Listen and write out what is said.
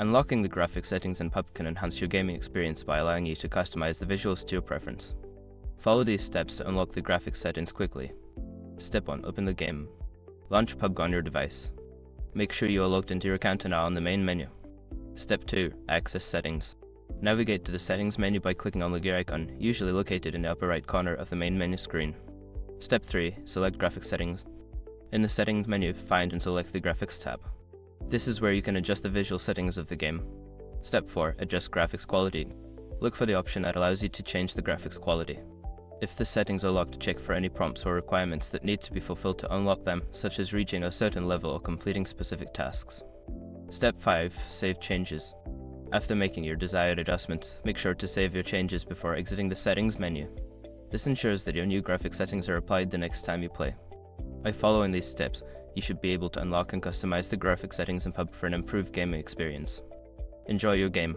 Unlocking the graphics settings in PUBG can enhance your gaming experience by allowing you to customize the visuals to your preference. Follow these steps to unlock the graphics settings quickly. Step 1. Open the game. Launch PUBG on your device. Make sure you are logged into your account now on the main menu. Step 2. Access settings. Navigate to the settings menu by clicking on the gear icon, usually located in the upper right corner of the main menu screen. Step 3. Select graphics settings. In the settings menu, find and select the graphics tab. This is where you can adjust the visual settings of the game. Step 4. Adjust graphics quality. Look for the option that allows you to change the graphics quality. If the settings are locked, check for any prompts or requirements that need to be fulfilled to unlock them, such as reaching a certain level or completing specific tasks. Step 5. Save changes. After making your desired adjustments, make sure to save your changes before exiting the settings menu. This ensures that your new graphic settings are applied the next time you play. By following these steps, you should be able to unlock and customize the graphic settings in PUBG for an improved gaming experience. Enjoy your game.